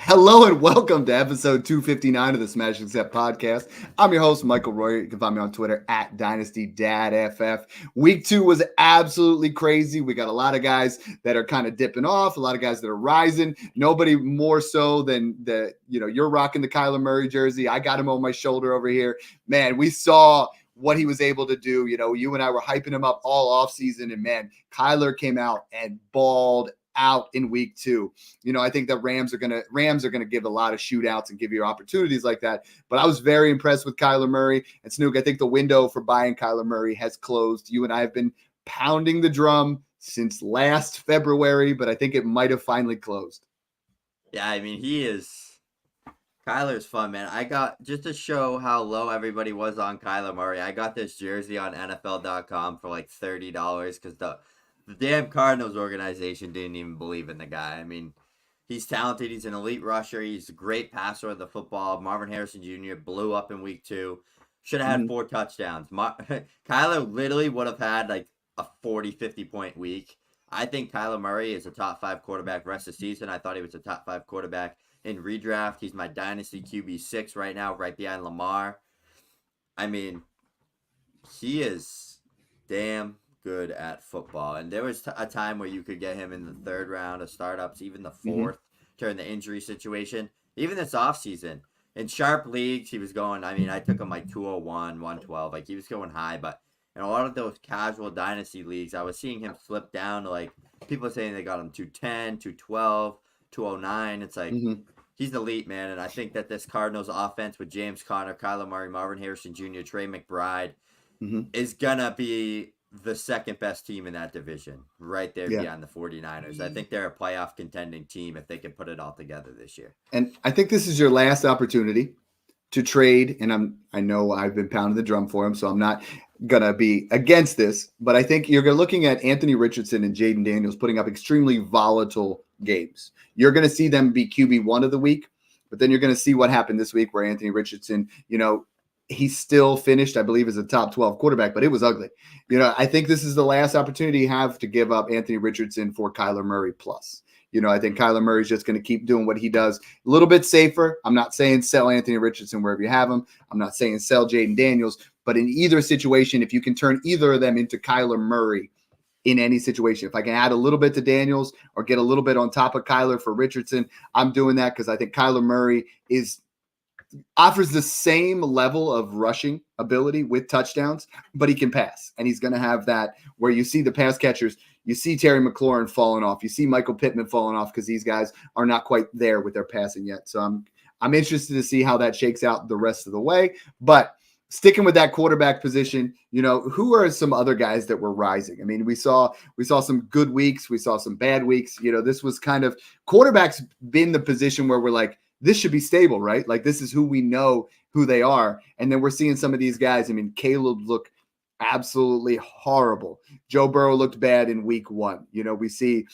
Hello and welcome to episode 259 of the Smash Accept podcast. I'm your host, Michael Royer. You can find me on Twitter at DynastyDadFF. Week 2 was absolutely crazy. We got a lot of guys that are kind of dipping off, a lot of guys that are rising. Nobody more so than you're rocking the Kyler Murray jersey. I got him on my shoulder over here. Man, we saw what he was able to do. You and I were hyping him up all offseason, and man, Kyler came out and balled out in week 2. I think the Rams are gonna give a lot of shootouts and give you opportunities like that. But I was very impressed with Kyler Murray. And Snook, I think the window for buying Kyler Murray has closed. You and I have been pounding the drum since last February, but I think it might have finally closed. Yeah, I mean, Kyler's fun, man. I got, just to show how low everybody was on Kyler Murray, I got this jersey on NFL.com for like $30 because the damn Cardinals organization didn't even believe in the guy. I mean, he's talented. He's an elite rusher. He's a great passer of the football. Marvin Harrison Jr. blew up in week 2. Should have had 4 touchdowns. Kyler literally would have had like a 40, 50-point week. I think Kyler Murray is a top 5 quarterback rest of the season. I thought he was a top 5 quarterback in redraft. He's my dynasty QB6 right now, right behind Lamar. I mean, he is damn good at football. And there was a time where you could get him in the 3rd round of startups, even the 4th, during the injury situation. Even this offseason. In sharp leagues, he was going, I took him like 201, 112. Like, he was going high. But in a lot of those casual dynasty leagues, I was seeing him slip down to like, people saying they got him 210, 212, 209. It's like, he's elite, man. And I think that this Cardinals offense with James Conner, Kyler Murray, Marvin Harrison Jr., Trey McBride is going to be the 2nd best team in that division, right there behind the 49ers. I think they're a playoff contending team if they can put it all together this year. And I think this is your last opportunity to trade. And I know I've been pounding the drum for him, so I'm not going to be against this. But I think you're looking at Anthony Richardson and Jaden Daniels putting up extremely volatile games. You're going to see them be QB1 of the week, but then you're going to see what happened this week where Anthony Richardson, he still finished, I believe, as a top 12 quarterback, but it was ugly. I think this is the last opportunity you have to give up Anthony Richardson for Kyler Murray plus. I think Kyler Murray's just going to keep doing what he does. A little bit safer. I'm not saying sell Anthony Richardson wherever you have him. I'm not saying sell Jaden Daniels. But in either situation, if you can turn either of them into Kyler Murray in any situation, if I can add a little bit to Daniels or get a little bit on top of Kyler for Richardson, I'm doing that because I think Kyler Murray offers the same level of rushing ability with touchdowns, but he can pass. And he's going to have that where you see the pass catchers, you see Terry McLaurin falling off, you see Michael Pittman falling off because these guys are not quite there with their passing yet. So I'm interested to see how that shakes out the rest of the way. But sticking with that quarterback position, who are some other guys that were rising? I mean, we saw some good weeks, we saw some bad weeks. This was kind of quarterbacks been the position where we're like, this should be stable, right? Like this is who we know who they are. And then we're seeing some of these guys. I mean, Caleb looked absolutely horrible. Joe Burrow looked bad in week 1. We see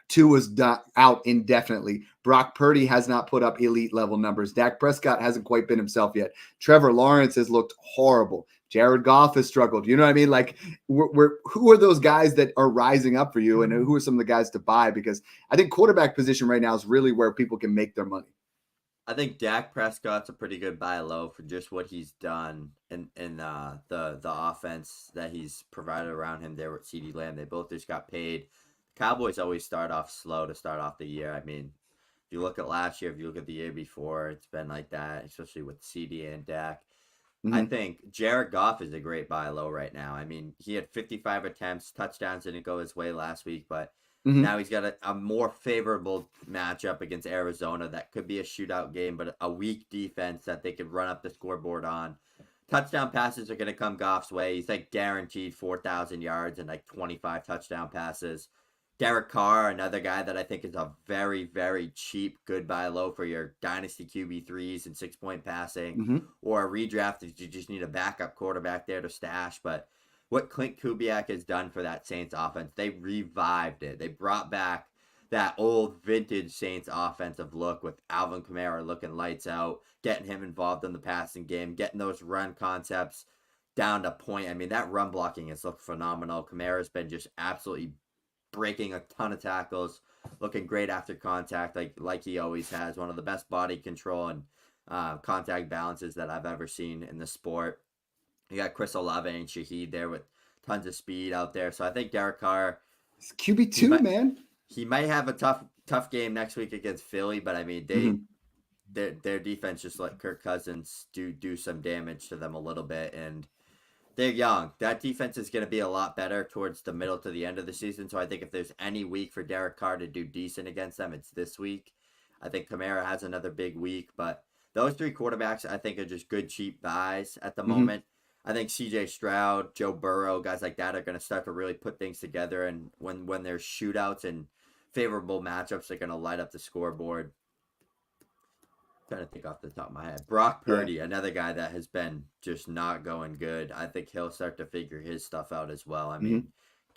Tua was out indefinitely. Brock Purdy has not put up elite level numbers. Dak Prescott hasn't quite been himself yet. Trevor Lawrence has looked horrible. Jared Goff has struggled. You know what I mean? Like, who are those guys that are rising up for you, and who are some of the guys to buy? Because I think quarterback position right now is really where people can make their money. I think Dak Prescott's a pretty good buy low for just what he's done in the offense that he's provided around him there with CeeDee Lamb. They both just got paid. Cowboys always start off slow to start off the year. I mean, if you look at last year, if you look at the year before, it's been like that, especially with CD and Dak. I think Jared Goff is a great buy low right now. I mean, he had 55 attempts, touchdowns didn't go his way last week, but now he's got a more favorable matchup against Arizona. That could be a shootout game, but a weak defense that they could run up the scoreboard on. Touchdown passes are going to come Goff's way. He's like guaranteed 4,000 yards and like 25 touchdown passes. Derek Carr, another guy that I think is a very, very cheap good buy low for your dynasty QB3s and 6-point passing, or a redraft if you just need a backup quarterback there to stash. But what Clint Kubiak has done for that Saints offense, they revived it. They brought back that old vintage Saints offensive look with Alvin Kamara looking lights out, getting him involved in the passing game, getting those run concepts down to point. I mean, that run blocking has looked phenomenal. Kamara's been just absolutely breaking a ton of tackles, looking great after contact, like he always has. One of the best body control and contact balances that I've ever seen in the sport. You got Chris Olave and Shaheed there with tons of speed out there. So I think Derek Carr, It's QB2, man. he might have a tough game next week against Philly, but I mean their defense just let Kirk Cousins do some damage to them a little bit, and they're young. That defense is going to be a lot better towards the middle to the end of the season. So I think if there's any week for Derek Carr to do decent against them, it's this week. I think Kamara has another big week, but those three quarterbacks I think are just good cheap buys at the moment. I think CJ Stroud, Joe Burrow, guys like that are going to start to really put things together. And when there's shootouts and favorable matchups, they're going to light up the scoreboard. I'm trying to think off the top of my head. Brock Purdy, another guy that has been just not going good. I think he'll start to figure his stuff out as well. I mean,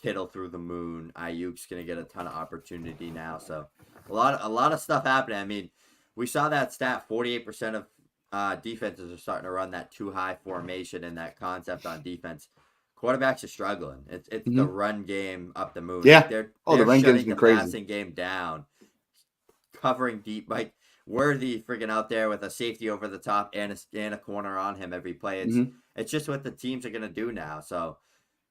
Kittle through the moon. Ayuk's going to get a ton of opportunity now. So a lot of stuff happening. I mean, we saw that stat, 48% of defenses are starting to run that too high formation and that concept on defense. Quarterbacks are struggling. It's the run game up the moon. Yeah. They're the run game's shutting been the crazy. passing game down, covering deep. Like Worthy friggin' out there with a safety over the top and a corner on him every play. It's just what the teams are gonna do now. So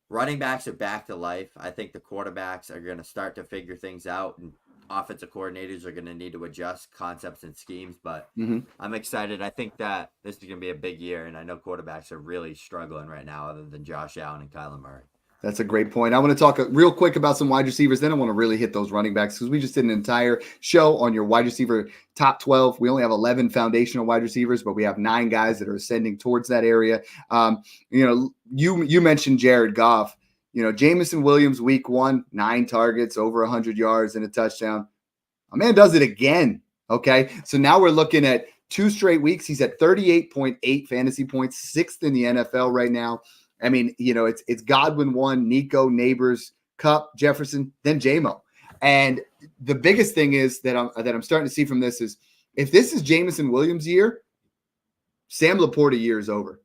running backs are back to life. I think the quarterbacks are gonna start to figure things out, and offensive coordinators are going to need to adjust concepts and schemes, but I'm excited. I think that this is going to be a big year, and I know quarterbacks are really struggling right now other than Josh Allen and Kyler Murray. That's a great point. I want to talk real quick about some wide receivers. Then I want to really hit those running backs because we just did an entire show on your wide receiver top 12. We only have 11 foundational wide receivers, but we have 9 guys that are ascending towards that area. You mentioned Jared Goff. Jameson Williams, week 1, 9 targets, over 100 yards and a touchdown. A man does it again. Okay. So now we're looking at 2 straight weeks. He's at 38.8 fantasy points, 6th in the NFL right now. I mean, it's Godwin 1, Nico, Neighbors, Kupp, Jefferson, then J-Mo. And the biggest thing is that I'm starting to see from this is if this is Jameson Williams' year, Sam Laporta year is over.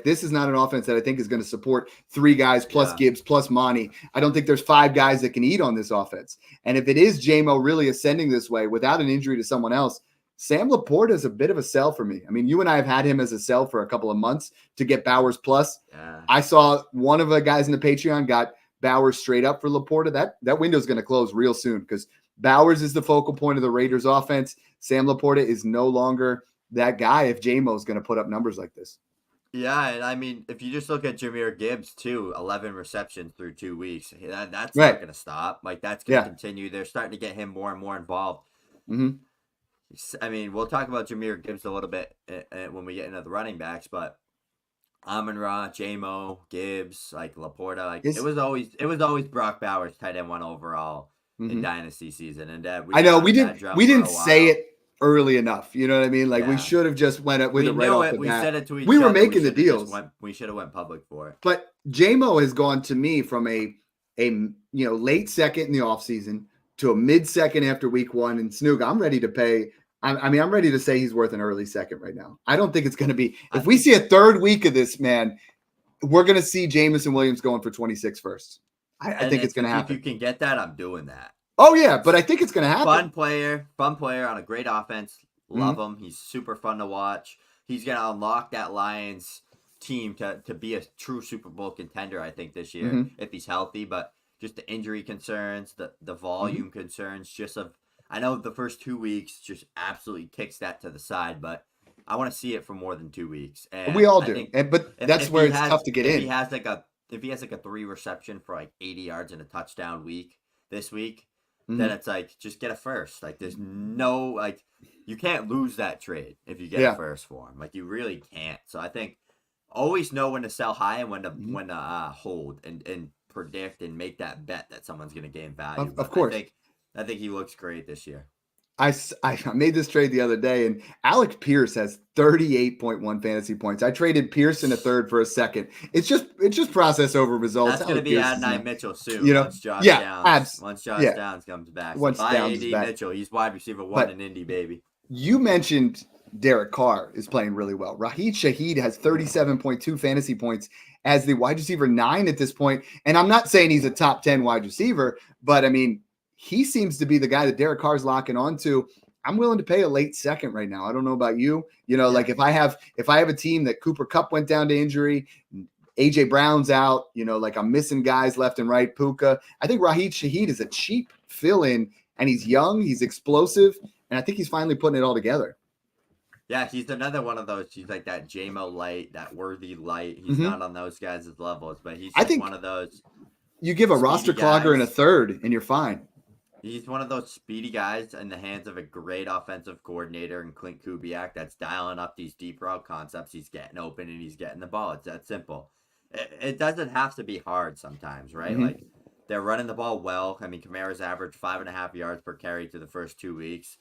This is not an offense that I think is going to support 3 guys plus Gibbs plus Monty. I don't think there's 5 guys that can eat on this offense. And if it is J-Mo really ascending this way without an injury to someone else, Sam Laporta is a bit of a sell for me. I mean, you and I have had him as a sell for a couple of months to get Bowers plus. Yeah. I saw one of the guys in the Patreon got Bowers straight up for Laporta. That window is going to close real soon because Bowers is the focal point of the Raiders offense. Sam Laporta is no longer that guy if J-Mo is going to put up numbers like this. Yeah, and I mean, if you just look at Jahmyr Gibbs, too, 11 receptions through 2 weeks, that's not going to stop. That's going to continue. They're starting to get him more and more involved. I mean, we'll talk about Jahmyr Gibbs a little bit when we get into the running backs, but Amon-Ra, J-Mo, Gibbs, Laporta, it was always Brock Bowers, tight end 1 overall in dynasty season, and I know we didn't say it early enough. You know what I mean? We should have just went up with it right off the bat. We said it to each other. We were making the deals. We should have went public for it. But J-Mo has gone to me from a late second in the offseason to a mid-second after week 1. And Snoog, I'm ready to pay. I'm ready to say he's worth an early second right now. I don't think it's going to be. If we see a 3rd week of this, man, we're going to see Jameson Williams going for 26 first. I think it's going to happen. If you can get that, I'm doing that. Oh, yeah, but I think it's going to happen. Fun player on a great offense. Love him. He's super fun to watch. He's going to unlock that Lions team to be a true Super Bowl contender, I think, this year, if he's healthy. But just the injury concerns, the volume concerns, I know the first 2 weeks just absolutely kicks that to the side, but I want to see it for more than 2 weeks. And we all do. But that's where it's tough to get in. If he has a 3 reception for 80 yards and a touchdown week this week, then it's just get a first. There's no you can't lose that trade if you get a first for him. You really can't. So I think always know when to sell high and when to hold and predict and make that bet that someone's going to gain value. Of course. I think he looks great this year. I made this trade the other day, and Alec Pierce has 38.1 fantasy points. I traded Pierce in a 3rd for a 2nd. It's just process over results. That's going to be Adonai Mitchell soon. Once Josh Downs comes back. Once Bye, Downs AD is back. Mitchell. He's wide receiver 1 in Indy, baby. You mentioned Derek Carr is playing really well. Rashid Shaheed has 37.2 fantasy points as the wide receiver 9 at this point. And I'm not saying he's a top 10 wide receiver, but I mean, he seems to be the guy that Derek Carr's locking onto. I'm willing to pay a late second right now. I don't know about you. Like if I have a team that Cooper Kupp went down to injury, AJ Brown's out, like I'm missing guys left and right, Puka. I think Rashid Shaheed is a cheap fill-in, and he's young, he's explosive, and I think he's finally putting it all together. Yeah, he's another one of those. He's like that JMO light, that worthy light. He's not on those guys' levels, but he's one of those. You give a roster clogger in a third, and you're fine. He's one of those speedy guys in the hands of a great offensive coordinator and Clint Kubiak that's dialing up these deep route concepts. He's getting open and he's getting the ball. It's that simple. It doesn't have to be hard sometimes, right? Like they're running the ball well. I mean, Kamara's averaged 5.5 yards per carry through the first 2 weeks.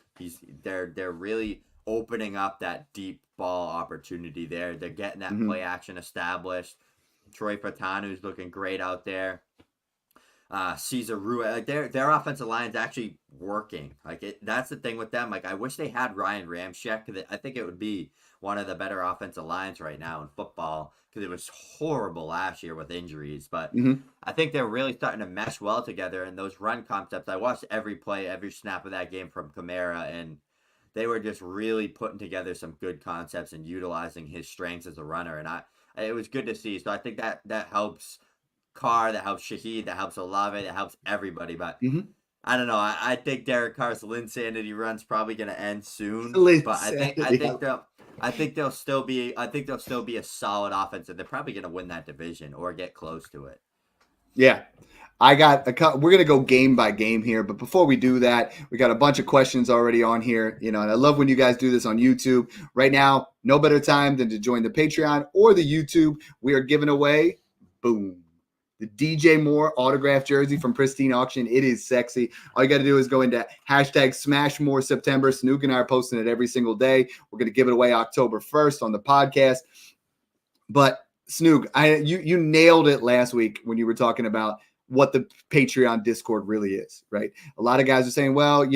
They're really opening up that deep ball opportunity there. They're getting that play action established. Troy Fautanu's looking great out there. Cesar Ruiz, like their offensive line's actually working. That's the thing with them. Like I wish they had Ryan Ramczyk, because I think it would be one of the better offensive lines right now in football, because it was horrible last year with injuries. But I think they're really starting to mesh well together. And those run concepts, I watched every play, every snap of that game from Kamara, and they were just really putting together some good concepts and utilizing his strengths as a runner. And it was good to see. So I think that helps Carr, that helps Shaheed, that helps Olave, that helps everybody. But I don't know. I think Derek Carr's Linsanity run's probably going to end soon. But I think they'll still be a solid offense, and they're probably going to win that division or get close to it. Yeah. We're going to go game by game here, but before we do that, we got a bunch of questions already on here, and I love when you guys do this on YouTube. Right now, no better time than to join the Patreon or the YouTube. We are giving away, boom, the DJ Moore autographed jersey from Pristine Auction. It is sexy. All you got to do is go into #SmashMoreSeptember. Snook and I are posting it every single day. We're going to give it away October 1st on the podcast. But Snook, you nailed it last week when you were talking about what the Patreon Discord really is, right? A lot of guys are saying, well,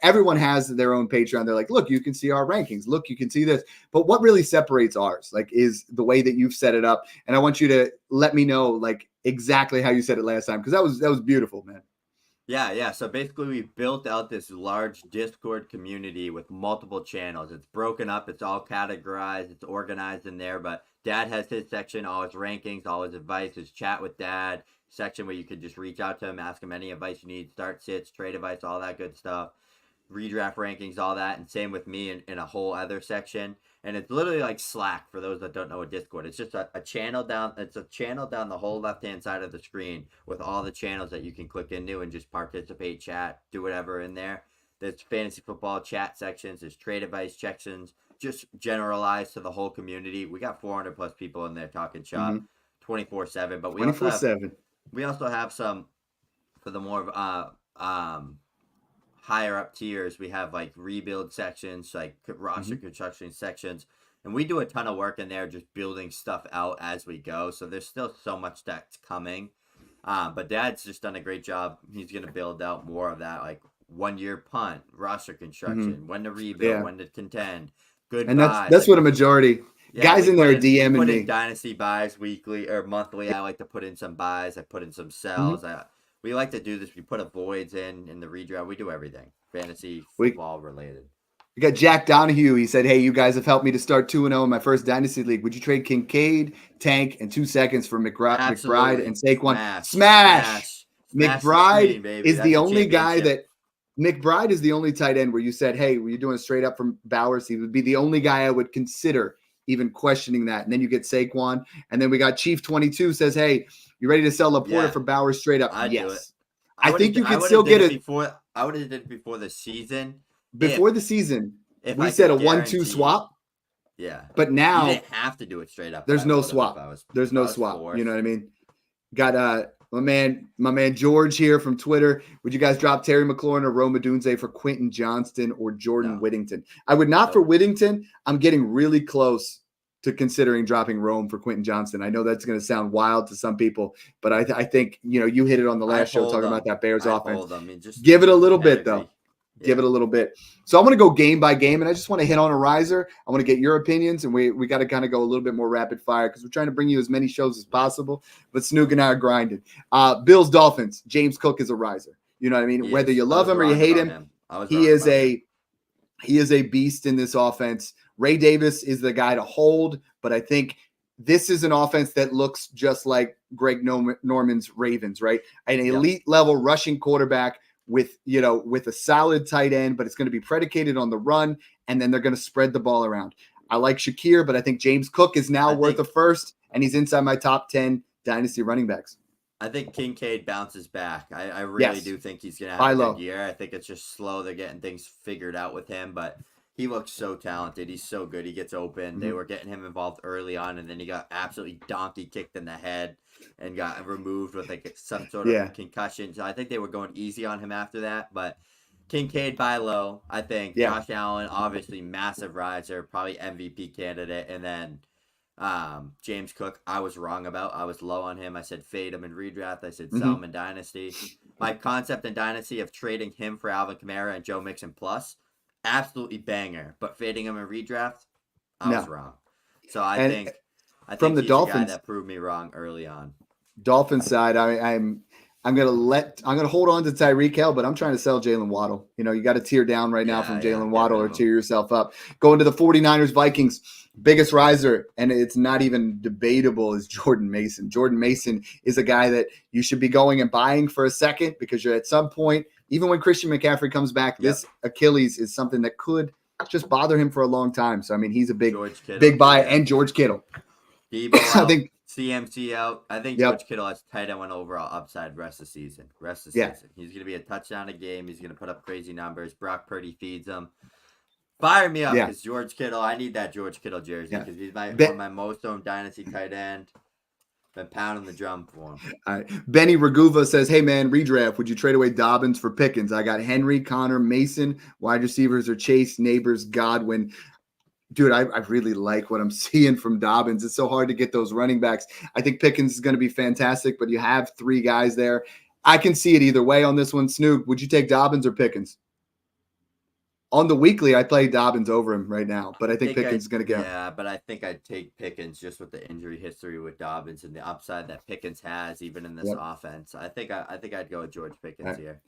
everyone has their own Patreon. They're like, look, you can see our rankings. Look, you can see this. But what really separates ours, is the way that you've set it up. And I want you to let me know, exactly how you said it last time, because that was beautiful, man. Yeah. So basically, we built out this large Discord community with multiple channels. It's broken up. It's all categorized. It's organized in there. But Dad has his section, all his rankings, all his advice, his chat with Dad section where you could just reach out to him, ask him any advice you need, start sits, trade advice, all that good stuff, redraft rankings, all that. And same with me in a whole other section. And it's literally like Slack for those that don't know what Discord. It's just a channel down. It's a channel down the whole left-hand side of the screen with all the channels that you can click into and just participate, chat, do whatever in there. There's fantasy football chat sections. There's trade advice sections, just generalized to the whole community. We got 400 plus people in there talking shop 24/7. But we also have some for the more higher up tiers. We have rebuild sections, roster construction sections, and we do a ton of work in there just building stuff out as we go. So there's still so much that's coming. But Dad's just done a great job. He's going to build out more of that, 1 year punt, roster construction, when to rebuild, when to contend, good and buys. That's what a majority guys in there are DMing put me. In dynasty buys weekly or monthly. I like to put in some buys. I put in some sells. We like to do this. We put a voids in the redraft. We do everything fantasy football related. We got Jack Donahue. He said, hey, you guys have helped me to start 2-0 in my first dynasty league. Would you trade Kincaid, Tank, and 2 seconds for McBride and Saquon? Smash. McBride is the only guy that McBride is the only tight end where you said, hey, were you doing straight up from Bowers? He would be the only guy I would consider even questioning that. And then you get Saquon. And then we got Chief 22 says, hey, you ready to sell Laporta for Bowers straight up? Yes. I think you can still get it. I would have did it before the season. Before the season, we said a 1-2 swap. Yeah. But now you didn't have to do it straight up. There's no swap. There's no swap. Forced. You know what I mean? Got my man George here from Twitter. Would you guys drop Terry McLaurin or Rome Odunze for Quentin Johnston or Jordan Whittington? I would not for Whittington. I'm getting really close to considering dropping Rome for Quentin Johnston. I know that's going to sound wild to some people, but I think you hit it on the last show talking about that Bears offense. Give it a little bit though. give Yeah. it a little bit. So I want to go game by game, and I just want to hit on a riser. I want to get your opinions, and we got to kind of go a little bit more rapid fire because we're trying to bring you as many shows as possible. But Snook and I are grinding. Bills Dolphins. James Cook is a riser. You know what I mean? He Whether is. you I love was him or you wrong hate about him, I was he wrong is about him. he is a beast in this offense. Ray Davis is the guy to hold, but I think this is an offense that looks just like Greg Norman's Ravens, right? An elite level rushing quarterback with a solid tight end, but it's going to be predicated on the run, and then they're going to spread the ball around. I like Shakir, but I think James Cook is now worth a first, and he's inside my top 10 dynasty running backs. I think Kincaid bounces back. I really do think he's going to have a good year. I think it's just slow. They're getting things figured out with him, but he looks so talented. He's so good. He gets open. Mm-hmm. They were getting him involved early on, and then he got absolutely donkey kicked in the head and got removed with like some sort of concussion. So I think they were going easy on him after that, but Kincaid buy low, I think. Josh Allen, obviously massive riser, probably MVP candidate, and then James Cook, I was wrong about. I was low on him. I said fade him in redraft. I said sell him in dynasty. My concept in dynasty of trading him for Alvin Kamara and Joe Mixon plus, absolutely banger. But fading him in redraft, I was wrong. So I think from the he's Dolphins, the guy that proved me wrong early on. Dolphins side, I'm gonna hold on to Tyreek Hill, but I'm trying to sell Jalen Waddle. You got to tear down right now from Jalen Waddle or tear yourself up. Going to the 49ers Vikings, biggest riser, and it's not even debatable, is Jordan Mason. Jordan Mason is a guy that you should be going and buying for a second because you're at some point, even when Christian McCaffrey comes back, this Achilles is something that could just bother him for a long time. So I mean, he's a big buy, and George Kittle. I think CMC out. I think George Kittle has tight end one overall upside rest of the season. He's going to be a touchdown a game. He's going to put up crazy numbers. Brock Purdy feeds him. Fire me up because George Kittle. I need that George Kittle jersey because he's one of my most owned dynasty tight end. Been pounding the drum for him. All right. Benny Raguva says, hey, man, redraft. Would you trade away Dobbins for Pickens? I got Henry, Connor, Mason. Wide receivers are Chase, Neighbors, Godwin. Dude, I really like what I'm seeing from Dobbins. It's so hard to get those running backs. I think Pickens is going to be fantastic, but you have three guys there. I can see it either way on this one. Snoop, would you take Dobbins or Pickens? On the weekly, I play Dobbins over him right now, but I think Pickens is going to get him. Yeah, but I think I'd take Pickens just with the injury history with Dobbins and the upside that Pickens has even in this offense. I think I'd go with George Pickens here.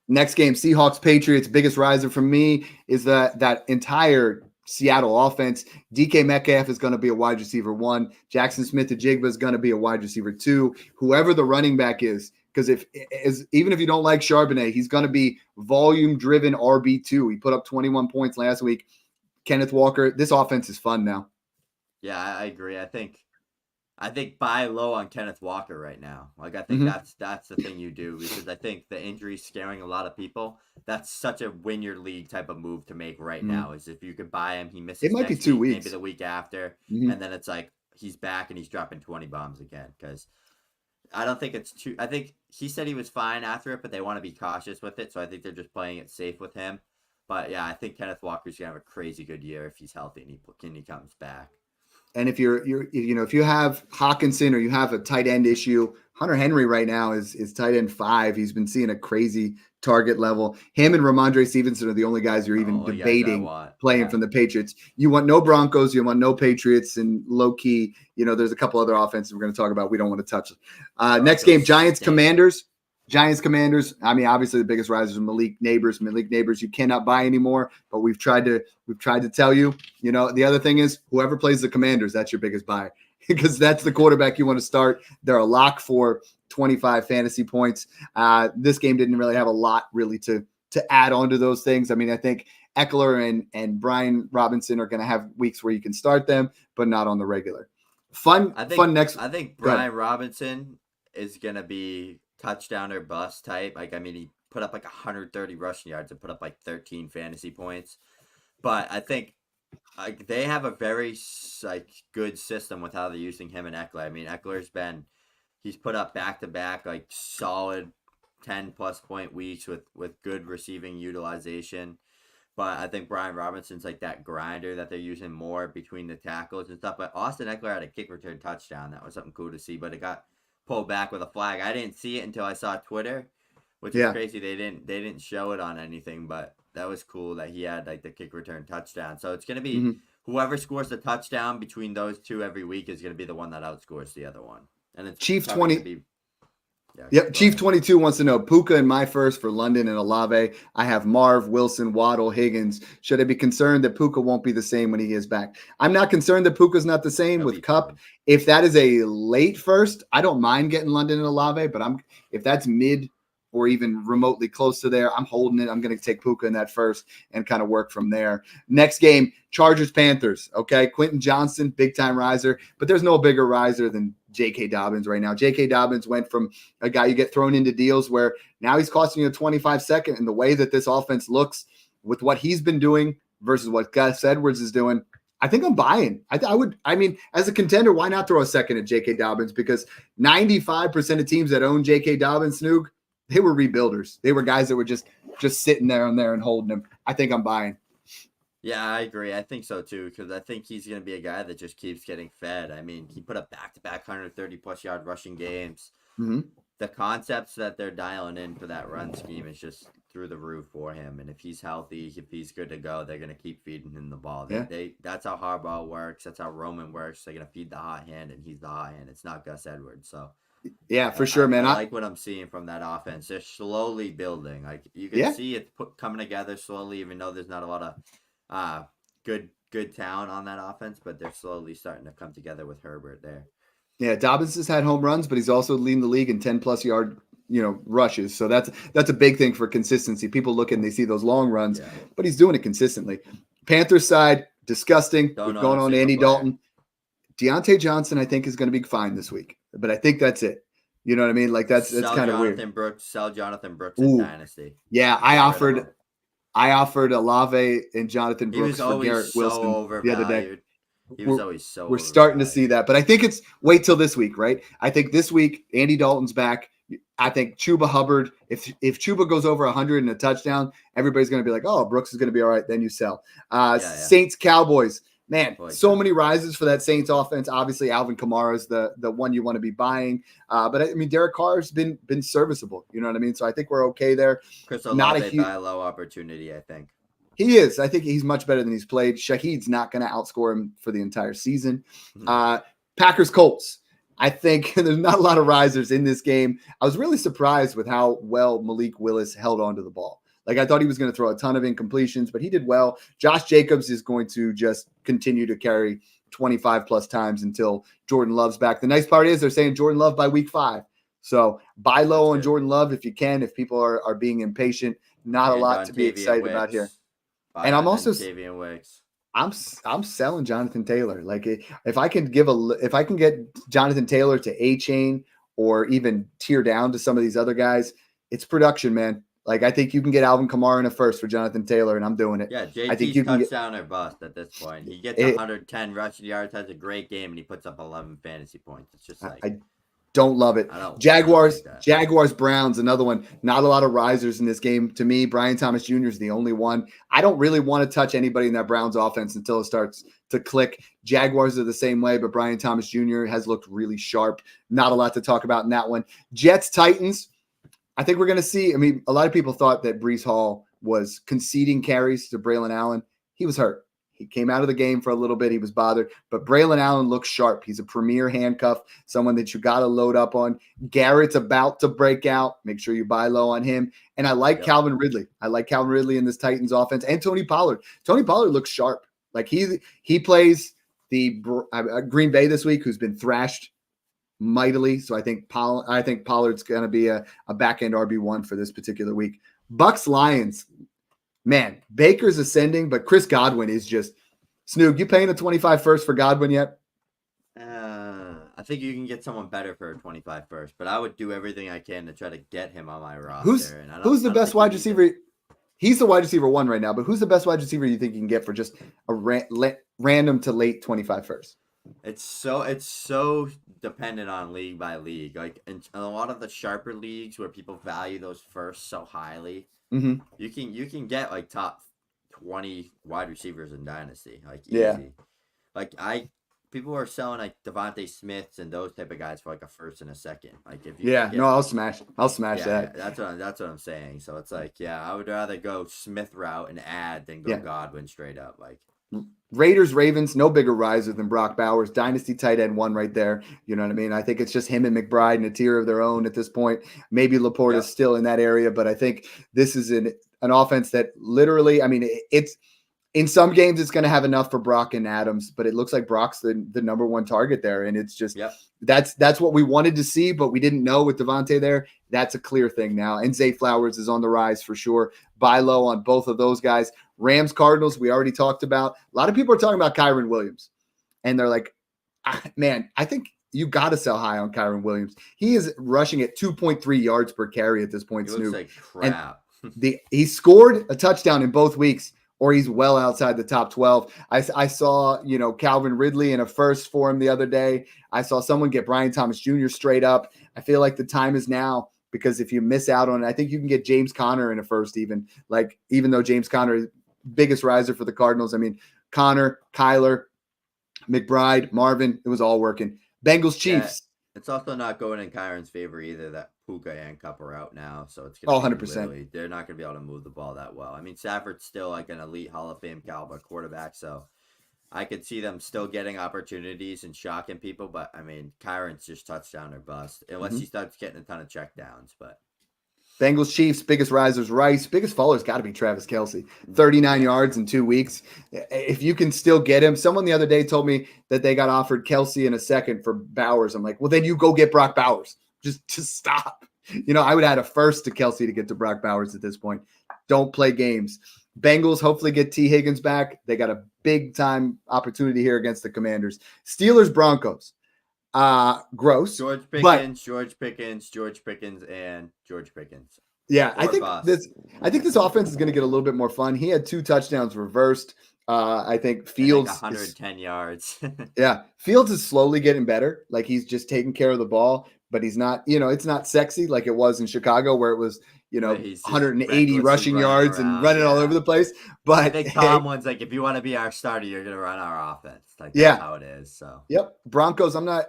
Next game, Seahawks Patriots. Biggest riser for me is that entire Seattle offense. DK Metcalf is going to be a wide receiver 1. Jackson Smith-Njigba is going to be a wide receiver 2. Whoever the running back is, because even if you don't like Charbonnet, he's going to be volume-driven RB2. He put up 21 points last week. Kenneth Walker, this offense is fun now. Yeah, I agree. I think buy low on Kenneth Walker right now. Like I think that's the thing you do because I think the injury's scaring a lot of people. That's such a win your league type of move to make right now. Is if you could buy him, he misses. It might be 2 weeks, maybe the week after, and then it's like he's back and he's dropping 20 bombs again. Because I don't think it's too. I think he said he was fine after it, but they want to be cautious with it. So I think they're just playing it safe with him. But yeah, I think Kenneth Walker's gonna have a crazy good year if he's healthy and he comes back. And if if you have Hawkinson or you have a tight end issue, Hunter Henry right now is tight end 5. He's been seeing a crazy target level. Him and Ramondre Stevenson are the only guys you're even debating playing from the Patriots. You want no Broncos, you want no Patriots, and low key, there's a couple other offenses we're going to talk about. We don't want to touch. Next game, Giants Commanders. I mean, obviously the biggest risers are Malik Neighbors. You cannot buy anymore, but we've tried to tell you, the other thing is whoever plays the Commanders, that's your biggest buy because that's the quarterback you want to start. They're a lock for 25 fantasy points. This game didn't really have a lot really to add on to those things. I mean, I think Eckler and Brian Robinson are going to have weeks where you can start them, but not on the regular. I think Brian Robinson is going to be touchdown or bust type. Like, I mean, he put up like 130 rushing yards and put up like 13 fantasy points. But I think they have a very good system with how they're using him and Eckler. I mean, he's put up back-to-back like solid 10-plus point weeks with good receiving utilization. But I think Brian Robinson's like that grinder that they're using more between the tackles and stuff. But Austin Eckler had a kick return touchdown. That was something cool to see, but it got pulled back with a flag. I didn't see it until I saw Twitter, which is crazy. They didn't show it on anything, but that was cool that he had like the kick return touchdown. So it's gonna be Mhm. whoever scores the touchdown between those two every week is gonna be the one that outscores the other one, and it's Chief probably gonna 20. be yeah. Yep. Go Chief ahead. 22 wants to know Puka in my first for London and Olave. I have Marv, Wilson, Waddle, Higgins. Should I be concerned that Puka won't be the same when he is back? I'm not concerned that Puka's not the same He'll with be Cup. fine. If that is a late first, I don't mind getting London and Olave, but if that's mid or even remotely close to there, I'm holding it. I'm going to take Puka in that first and kind of work from there. Next game, Chargers Panthers. Okay, Quentin Johnson, big time riser, but there's no bigger riser than J.K. Dobbins right now. J.K. Dobbins went from a guy you get thrown into deals where now he's costing you a 25-second, and the way that this offense looks with what he's been doing versus what Gus Edwards is doing, I think I'm buying. I mean, as a contender, why not throw a second at J.K. Dobbins? Because 95% of teams that own J.K. Dobbins, Snoog, they were rebuilders. They were guys that were just sitting there and holding him. I think I'm buying. Yeah, I agree. I think so too, because I think he's going to be a guy that just keeps getting fed. I mean, he put up back-to-back 130 plus yard rushing games. Mm-hmm. The concepts that they're dialing in for that run scheme is just through the roof for him. And if he's healthy, if he's good to go, they're going to keep feeding him the ball. Yeah. That's how Harbaugh works. That's how Roman works. They're going to feed the hot hand, and he's the hot hand. It's not Gus Edwards. So yeah, for sure, man. I like what I'm seeing from that offense. They're slowly building. Like you can see it coming together slowly, even though there's not a lot of good talent on that offense, but they're slowly starting to come together with Herbert there. Yeah, Dobbins has had home runs, but he's also leading the league in 10+ yard, rushes. So that's a big thing for consistency. People look and they see those long runs, but he's doing it consistently. Panthers side, disgusting. We've gone on Andy Dalton. Deontay Johnson, I think, is going to be fine this week, but I think that's it. You know what I mean? Like that's kind of weird. Sell Jonathan Brooks in Dynasty. Yeah, I offered Olave and Jonathan Brooks for Garrett Wilson the other day. He was always so. We're starting to see that, but I think it's wait till this week, right? I think this week Andy Dalton's back. I think Chuba Hubbard. If Chuba goes over 100 and a touchdown, everybody's going to be like, "Oh, Brooks is going to be all right." Then you sell. Saints Cowboys. Man, so many rises for that Saints offense. Obviously, Alvin Kamara is the one you want to be buying. But I mean, Derek Carr's been serviceable. You know what I mean? So I think we're okay there. Chris Olave buy low opportunity, I think. He is. I think he's much better than he's played. Shaheed's not going to outscore him for the entire season. Packers Colts. I think there's not a lot of risers in this game. I was really surprised with how well Malik Willis held onto the ball. Like I thought he was going to throw a ton of incompletions, but he did well. Josh Jacobs is going to just continue to carry 25+ times until Jordan Love's back. The nice part is they're saying Jordan Love by week 5. So buy low on Jordan Love if you can, if people are being impatient. Not a lot to be excited about here. And I'm also I'm selling Jonathan Taylor. Like if I can get Jonathan Taylor to A-chain or even tear down to some of these other guys, it's production, man. Like I think you can get Alvin Kamara in a first for Jonathan Taylor, and I'm doing it. Yeah, JT's touchdown or bust at this point. He gets 110 rushing yards, has a great game, and he puts up 11 fantasy points. It's just like I don't love it. Jaguars, Browns, another one. Not a lot of risers in this game. To me, Brian Thomas Jr. is the only one. I don't really want to touch anybody in that Browns offense until it starts to click. Jaguars are the same way, but Brian Thomas Jr. has looked really sharp. Not a lot to talk about in that one. Jets, Titans. I think we're going to see. I mean, a lot of people thought that Breece Hall was conceding carries to Braylon Allen. He was hurt. He came out of the game for a little bit. He was bothered, but Braylon Allen looks sharp. He's a premier handcuff, someone that you got to load up on. Garrett's about to break out. Make sure you buy low on him. And I like Calvin Ridley. I like Calvin Ridley in this Titans offense and Tony Pollard. Tony Pollard looks sharp. Like he plays the Green Bay this week, who's been thrashed mightily. So I think Pollard's going to be a back-end RB1 for this particular week. Bucks Lions. Man, Baker's ascending, but Chris Godwin is just Snoog. You paying a 25 first for Godwin yet? I think you can get someone better for a 25 first, but I would do everything I can to try to get him on my roster. Who's the best wide receiver? He's the wide receiver 1 right now, but who's the best wide receiver you think you can get for just a random to late 25 first? It's so dependent on league by league. Like in a lot of the sharper leagues where people value those first so highly. Mm-hmm. You can get like top 20 wide receivers in Dynasty, like easy. Yeah. Like I people are selling like Devontae Smiths and those type of guys for like a first and a second. Like if you Yeah, get, no, I'll smash yeah, that. that's what I'm saying. So it's like, yeah, I would rather go Smith route and add than go Yeah. Godwin straight up. Like Raiders, Ravens, no bigger riser than Brock Bowers. Dynasty tight end one right there. You know what I mean? I think it's just him and McBride in a tier of their own at this point. Maybe Laporte is still in that area, but I think this is an offense that literally, I mean, it's in some games it's going to have enough for Brock and Adams, but it looks like Brock's the number one target there. And it's just, that's what we wanted to see, but we didn't know with Devontae there. That's a clear thing now. And Zay Flowers is on the rise for sure. Buy low on both of those guys. Rams, Cardinals, we already talked about. A lot of people are talking about Kyren Williams. And they're like, man, I think you got to sell high on Kyren Williams. He is rushing at 2.3 yards per carry at this point, he Snoop. looks like crap. And he scored a touchdown in both weeks, or he's well outside the top 12. I saw, Calvin Ridley in a first for him the other day. I saw someone get Brian Thomas Jr. straight up. I feel like the time is now, because if you miss out on it, I think you can get James Conner in a first even though James Conner is biggest riser for the Cardinals. I mean, Conner, Kyler, McBride, Marvin, it was all working. Bengals, Chiefs. Yeah, it's also not going in Kyron's favor either that Puka and Kupp are out now. So it's going to 100%. They're not going to be able to move the ball that well. I mean, Stafford's still like an elite Hall of Fame caliber quarterback. So I could see them still getting opportunities and shocking people. But, I mean, Kyron's just touchdown or bust unless he starts getting a ton of checkdowns. But Bengals, Chiefs, biggest risers, Rice. Biggest faller's got to be Travis Kelce. 39 yards in 2 weeks. If you can still get him. Someone the other day told me that they got offered Kelce in a second for Bowers. I'm like, well, then you go get Brock Bowers. Just stop. I would add a first to Kelce to get to Brock Bowers at this point. Don't play games. Bengals hopefully get T. Higgins back. They got a big-time opportunity here against the Commanders. Steelers, Broncos. Gross. George Pickens, and George Pickens. Yeah, I think this offense is going to get a little bit more fun. He had 2 touchdowns reversed. I think Fields 110 yards. Yeah, Fields is slowly getting better. Like he's just taking care of the ball, but he's not. It's not sexy like it was in Chicago where it was 180 rushing yards around, and running all over the place. But I think Tomlin's like, if you want to be our starter, you're going to run our offense. Like that's how it is. So Broncos. I'm not.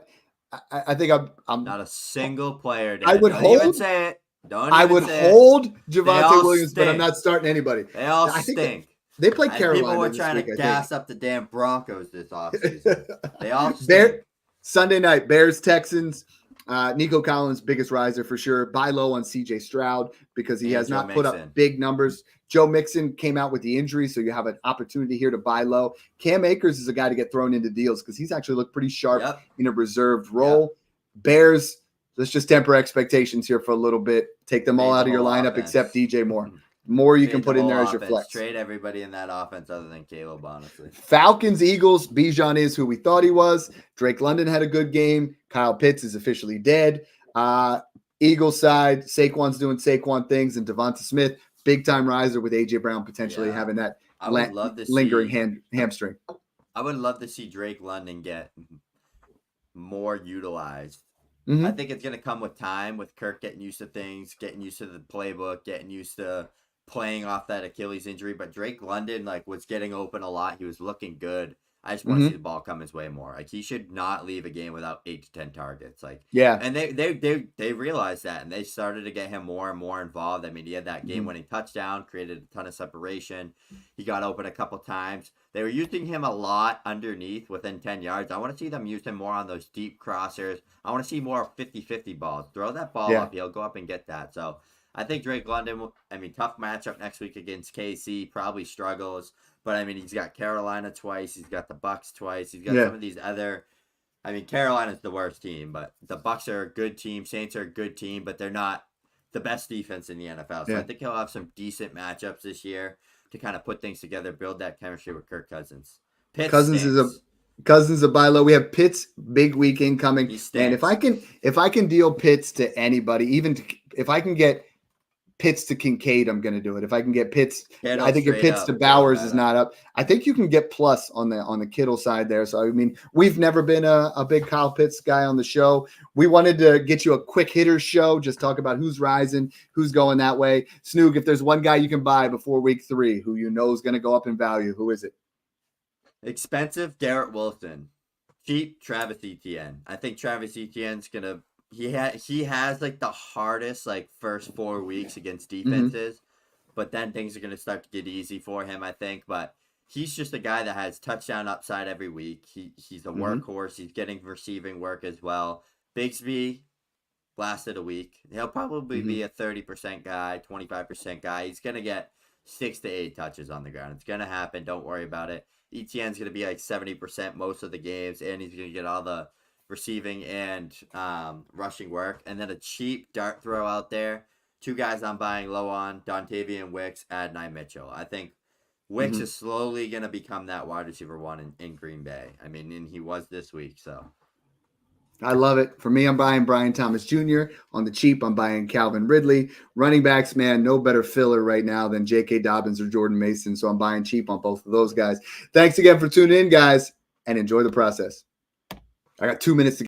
I think I'm not a single player. I would Don't even say it. I would hold Javonte Williams, but I'm not starting anybody. They all stink. They played Carolina. People were trying to gas up the damn Broncos this offseason. They all stink. Sunday night, Bears, Texans. Nico Collins, biggest riser for sure. Buy low on CJ Stroud because he has not put up big numbers. Joe Mixon came out with the injury, so you have an opportunity here to buy low. Cam Akers is a guy to get thrown into deals because he's actually looked pretty sharp in a reserved role. Bears, let's just temper expectations here for a little bit. Take them all out of your lineup except DJ Moore. More you can put in there as your flex. Trade everybody in that offense other than Caleb, honestly. Falcons, Eagles. Bijan is who we thought he was. Drake London had a good game. Kyle Pitts is officially dead. Eagles side, Saquon's doing Saquon things, and Devonta Smith, big-time riser with A.J. Brown potentially having that lingering hamstring. I would love to see Drake London get more utilized. Mm-hmm. I think it's going to come with time, with Kirk getting used to things, getting used to the playbook, getting used to playing off that Achilles injury. But Drake London, was getting open a lot. He was looking good. I just want to see the ball come his way more. He should not leave a game without 8 to 10 targets. And they realized that, and they started to get him more and more involved. I mean, he had that game-winning touchdown, created a ton of separation. He got open a couple times. They were using him a lot underneath within 10 yards. I want to see them use him more on those deep crossers. I want to see more 50-50 balls. Throw that ball up. He'll go up and get that. So I think Drake London, tough matchup next week against KC, probably struggles. But, he's got Carolina twice. He's got the Bucks twice. He's got some of these other – Carolina's the worst team, but the Bucks are a good team. Saints are a good team, but they're not the best defense in the NFL. So I think he'll have some decent matchups this year to kind of put things together, build that chemistry with Kirk Cousins. Cousins is a buy low. We have Pitts big week incoming. And if I can deal Pitts to anybody, if I can get Pitts to Kincaid, I'm going to do it. If I can get Pitts, I think if Pitts to Bowers is not up, I think you can get plus on the Kittle side there. So, we've never been a big Kyle Pitts guy on the show. We wanted to get you a quick hitter show, just talk about who's rising, who's going that way. Snoog, if there's one guy you can buy before week 3 who is going to go up in value, who is it? Expensive Garrett Wilson. Cheap Travis Etienne. I think Travis Etienne's gonna he has like the hardest like first 4 weeks against defenses, but then things are gonna start to get easy for him, I think. But he's just a guy that has touchdown upside every week. He's a workhorse. He's getting receiving work as well. Bigsby lasted a week. He'll probably be a 30% guy, 25% guy. He's gonna get 6 to 8 touches on the ground. It's gonna happen. Don't worry about it. ETN's gonna be like 70% most of the games, and he's gonna get all the receiving and rushing work. And then a cheap dart throw out there. 2 guys I'm buying low on: Dontavian Wicks, Adonai Mitchell. I think Wicks is slowly gonna become that wide receiver 1 in Green Bay. I mean, and he was this week, so. I love it. For me, I'm buying Brian Thomas Jr. On the cheap, I'm buying Calvin Ridley. Running backs, man, no better filler right now than J.K. Dobbins or Jordan Mason. So I'm buying cheap on both of those guys. Thanks again for tuning in, guys, and enjoy the process. I got 2 minutes to